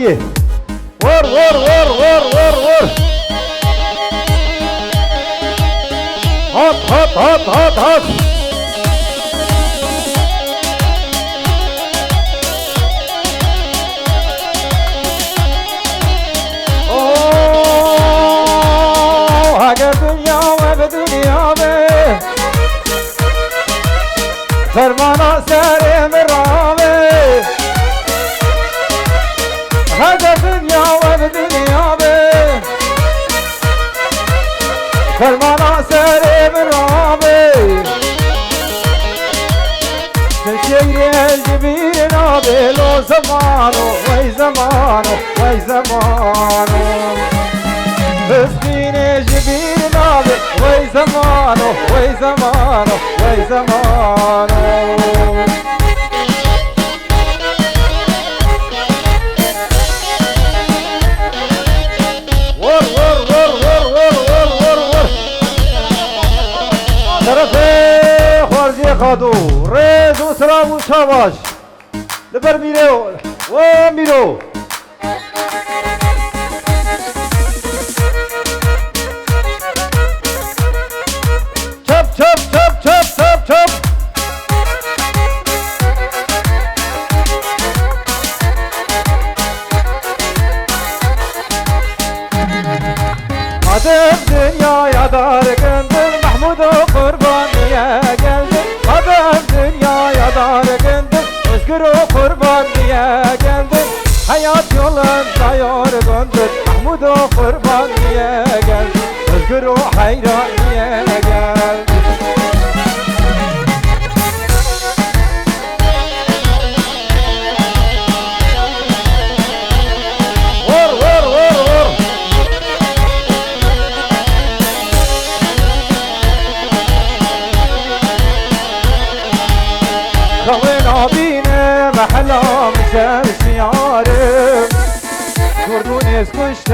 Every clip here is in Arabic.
هادیه ور ور ور ور ور ور هات هات هات هات هات اگر دنیا و به دنیا به فرمانا سر مرامه اگر دنیا و به دنیا به فرمانا سر مرامه تشير الجبين نابل زمانه وي زمانه وي زمانه مسكين الجبين نابل وي زمانه وي زمانه وي زمانه ور ور ور ور ور ور ور ور طرفي خارجي خادو ريز وسلام وشاباش لبر ميرو وميرو چپ چپ چپ چپ چپ چپ مادم dünyaya dargındır Mahmud o kurbanıya geldi Madem dünyaya dargındır Özgür o kurbanıya geldi Hayat yolunda yorgundur Mahmud o kurbanıya geldi Özgür o hayraniye geldi Vur vur vur vur خوين عبينا محلام شمس يارم كردونيس كشت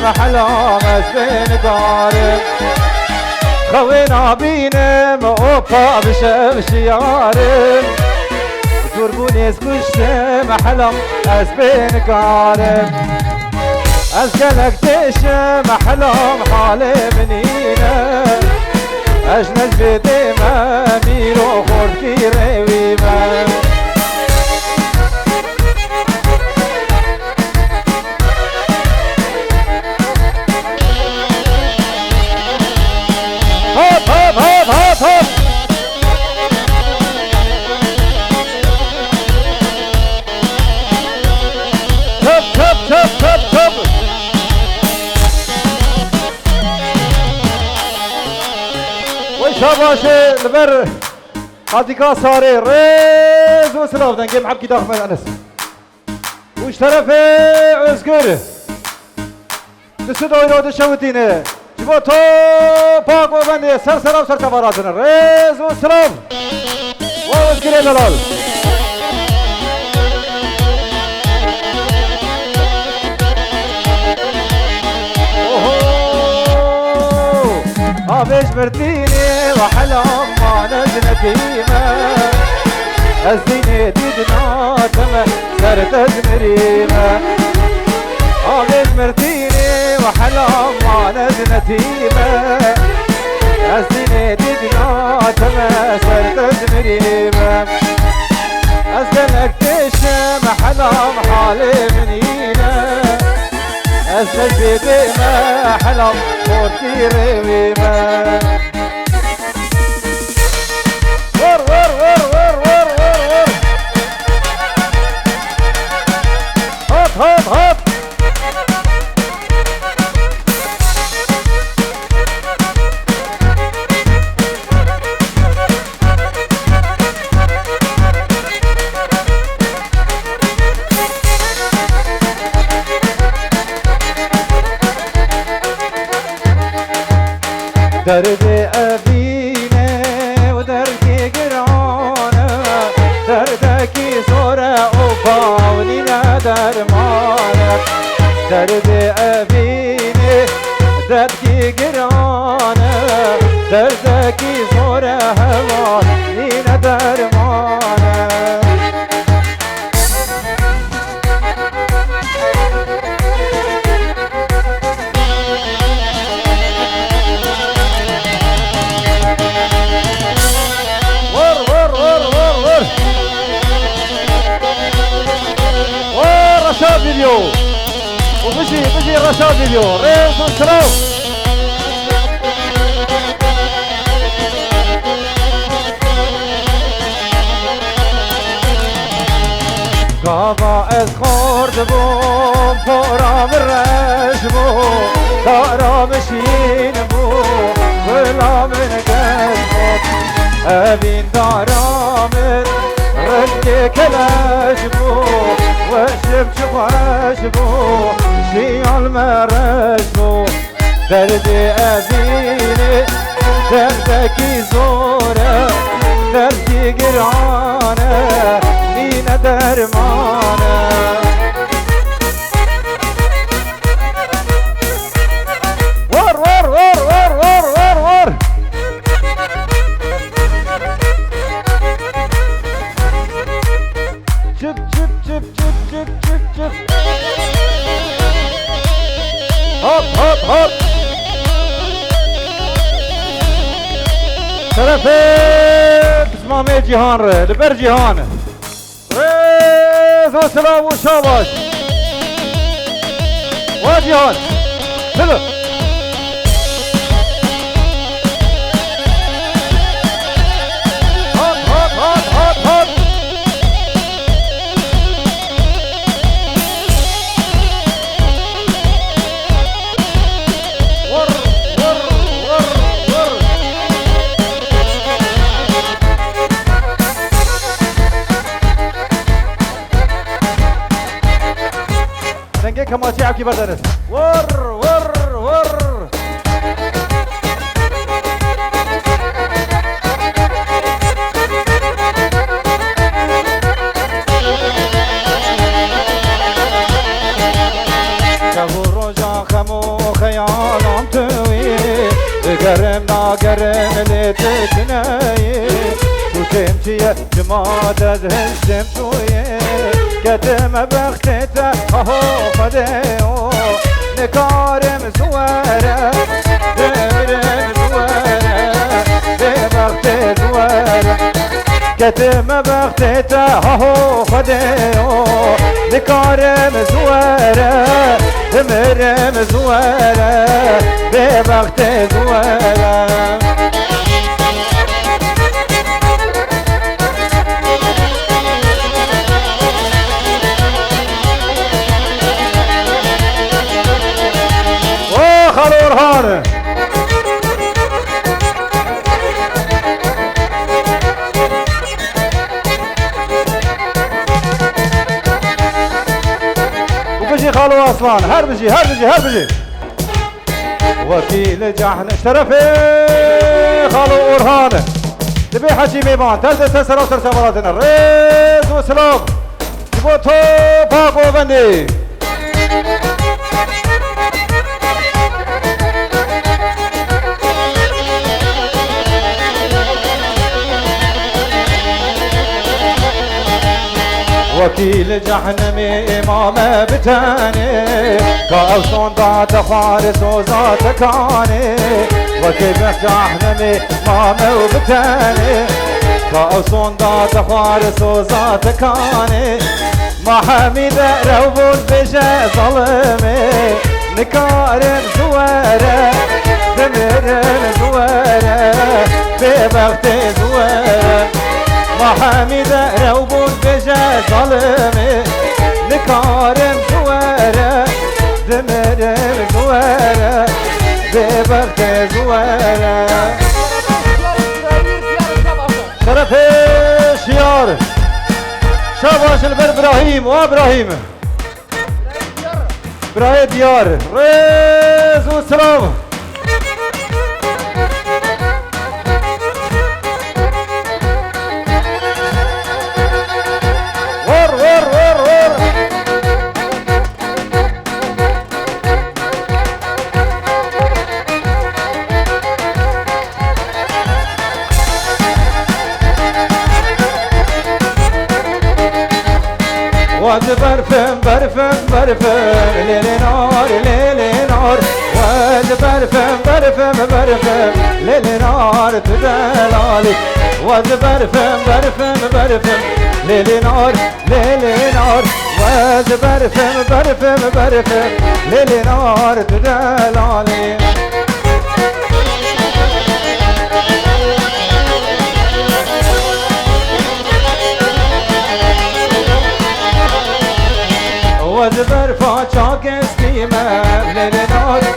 محلام اسبين قارم خوين عبينا مقوبا بشمس يارم كردونيس كشت محلام اسبين قارم اسكنك تشم محلام حالي منينا اجنج بديما ميرو خوركي رويما هوب هوب هوب هوب هوب شب شب شب شب شب شاباشه لبر قاديكا صاري ريز وسلاف دنجي محب كده احمد انس وش طرفه özgür دست دويرو دشوتينه جبو تو باق وبندي سر سلام سر تباراتنا ريز وسلاف وözgür دلال عابش مرتيني وحلام ما نزنتيمة الزينة ديدنا تمه سرت ازمريمة عابش مرتيني وحلام ما نزنتيمة الزينة ديدنا تمه سرت ازمريمة أزلك تشم حلام حالي منينة أزلك بديمة حلام خوركي رويمة ور ور ور ور ور ور ور هات هات هات درد أبينا ودردي قرانة دردكي صورة وفاولينا درمانة درد أبينا دردكي قرانة دردكي صورة هوالينا درمانة فيديو وبجي رشاد فيديو ريز وسلام. قابا اسخورد بوم فورا مرشبو دارا مشين بو ولا من قلبو ابين دارا من رجي كلاشبو وشب شفاشبو شيال مرشبو دردي ابيني دردكي زوره دردي قرانه نينا درمانه ور ور ور ور ور ور ور جب جب جب جب جب جب جب هوب هوب هوب شرفت بسمامي جيهان لبر جيهان ريز وسلام وشاباش وجيهان سلام هوب هوب هوب هوب هوب ور ور ور ور دنگه کماچی عبکی بردنست ور ور ور کبو روژا خمو خیالام توی گرم ناگرم لیتکنی تو تمچیه جماعت از هشتم توی کتم بختت اهو فدیو نکارم زواره دمرم زواره ببخت زواره کتم بختت اهو فدیو نکارم زواره دمرم زواره ببخت زواره خالو ارهان وبجي خالو اصلان هر بجي هر بجي هر بجي وكيل جحن شرفي خالو ارهان تبي حجي ميمان تلت تسرى وترسى بلادنا ريز وسلام جبوتو باقو بندي وكيل جهنم امام بتاني كاوسون ذات فارس وذات كاني وكيل جهنم امام وبتاني كاوسون ذات فارس وذات كاني ما حميد روبون بجا ظلمي نكارن زواره دمرن زواره ببخت زواره ما حميد روبون بجا ظلمي نكارم زواره دمرم زواره ببخت زواره شرف شيار شاباش البر ابراهيم وابراهيم براي ديار ريز وسلام ور ور ور ور واد برفن برفن برفن ليل نار ليل نار واد برفم برفم برفم ليل نار تدلالي واد برفم برفم برفم ليل نار واد برفم برفم برفم ليل نار تدلالي واد برفا چاک استیمه ليل نار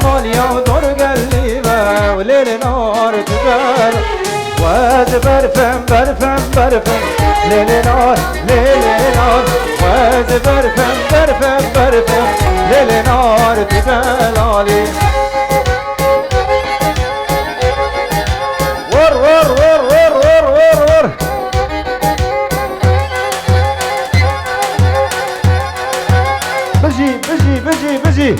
همالیا دور قلبه وليل نار تدل واد برفم برفم برفم ليل نار واد برفم برفم برفم ليل نار تدلالي ور ور ور ور ور ور ور بجي بجي بجي بجي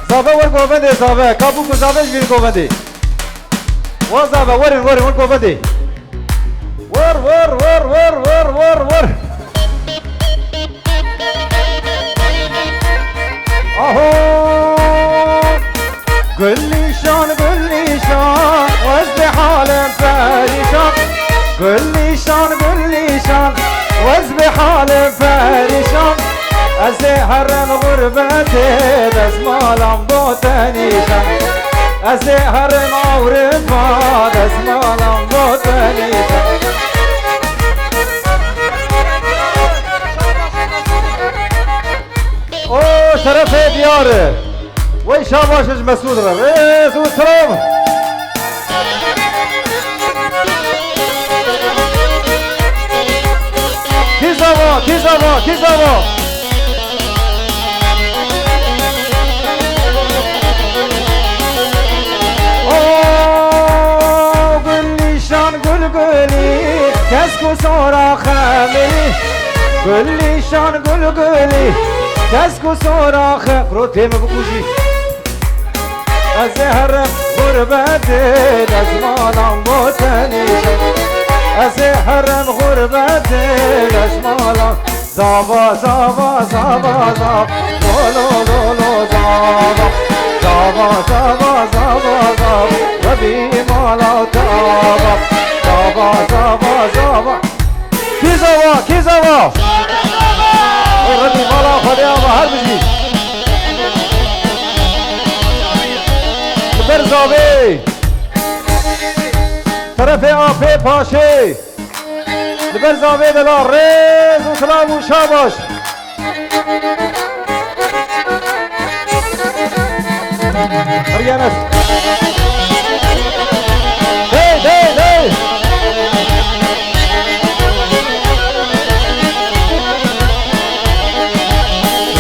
زابه ور گوبنده زابه کابو کو زابه جوین گوبنده ور زابه ور گوبنده ور ور ور ور ور ور ور اهو قلي شلون وزي حالم فريشان قلي شلون وزي حالم فريشان ازهرن غربتي بس مالم بوتنيشان ازهرن عورفا بس مالم بوتنيشان اوه شرف دياره وي شاباشش مسعود رب ايه سعود سلام كيزابا اوه قولي شان قولي كسكو صورة خامي قولي شان قولي كسكو صراخ بروتي مبكوشي أزهر غربتي لازمانا بوتنيشا أزهر غربتي لازمانا زابا زابا زابا زابا لو لو لو زابا زابا زابا زابا زابا ربي مالا تابا زابا زابا زابا كيزاوا ردي مالا خديا بحر بجي برزاوي طرف آفي پاشي برزاوي دلا ريز و سلام و شاباش هريانس دي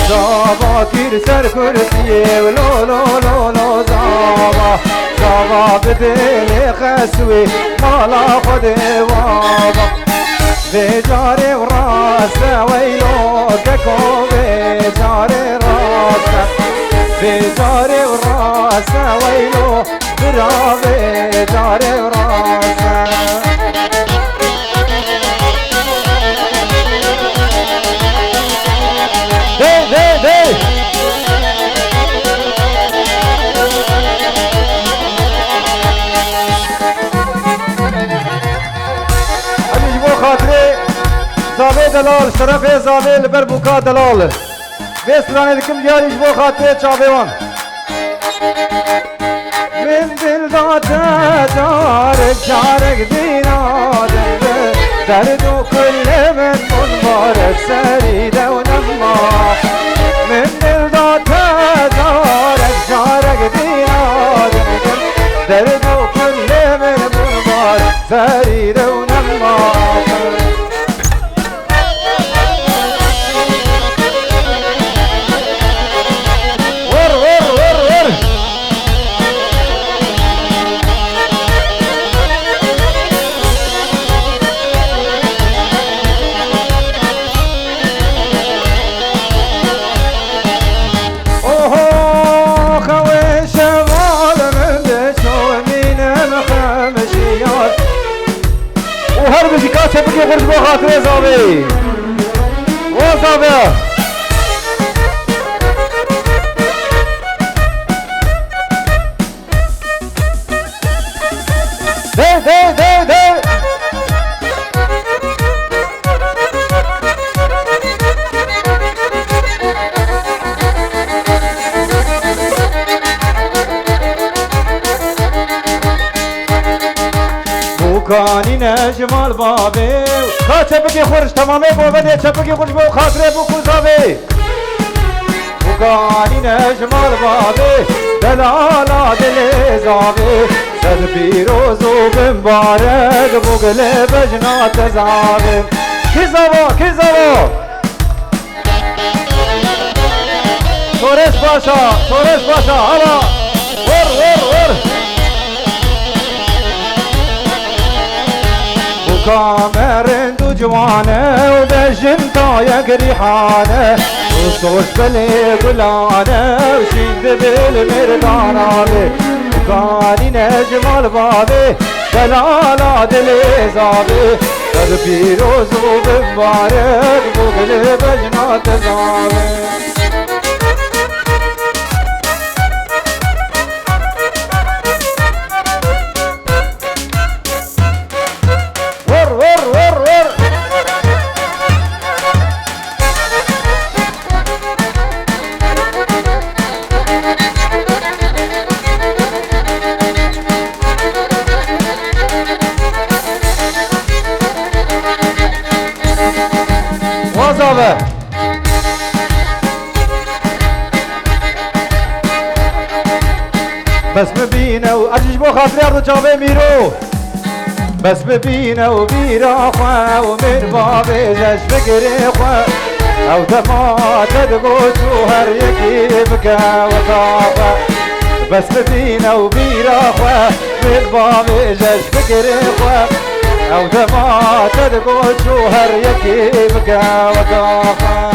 زابا كير سر كرسي ولو لو لو لو زابا بدل خسوي مالا خد وابا بجاري وراسه ويلو ككو بجاري راسه بجاري وراسه ويلو برا بجاري وراسه دي هل يجبو خاطري زاوي دلال شرف زاوي لبربوكا دلال بيستراني لكم ديال يجبو خاطري چاويوان من دل داتا جارك دينا دردو كل من منبارك سريده ونما من دل داتا جارك دينا دردو كل من منبارك سريده ونما كاتب بقي غرج بو خاطري زابي وزابي دي بوكاني نجمال بابي كاتبكي خرج تمامي بو بدي تبكي خرج بو خاطري بو كوزابي بوكاني نجمال بابي دلالا دلي زابي سد بيروز وبمبارك بقلب جنات زابي كيزابو توريش باشا هلا ور وكامرن دو جوانه وبجنتا يقريحانه وصوش بلي قلانه وشيد بالمردانه وكاني نجمال بابي دلالا دلي زابي قد بيروز وبمبارك بقلب جنات زابي بس ببينه وأجيش بو خاطري أرضو جابي ميرو بس ببينه وبيرا خوا ومن بابي جاش فكري خوا أو دما تدقوت وهر يكي بكا وطابا بس ببينه وبيرا خوا من بابي جاش فكري خوا أو دما تدقوت وهر يكي بكا وطابا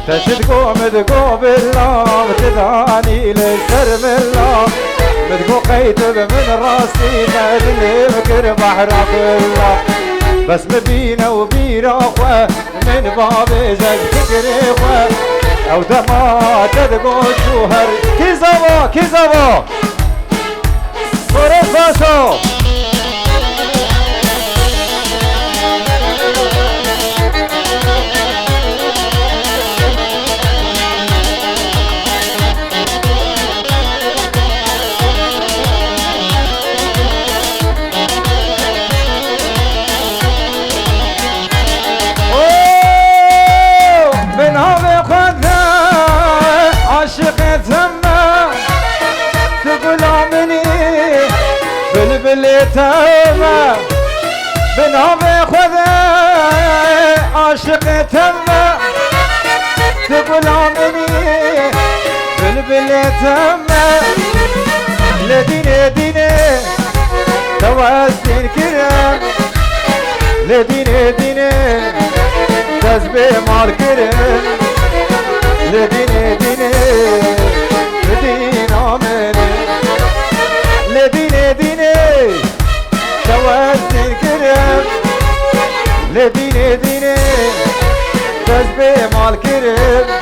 تشدقو مدقو بالله تداني للسرم الله مدقو قيتب من راسي نادلي بكر بحر الله بس مبينه وبيرا خوا من بابي زج فكري خوا او دما تدقو شوهر كيزابا صورت باشو تما بنهض خذا عاشق تما تقول عمني بلبل تما لديني توازن كرام لديني تزبي مال كرام لديني عمني لديني توازن كرم لديني تزبي مال كرم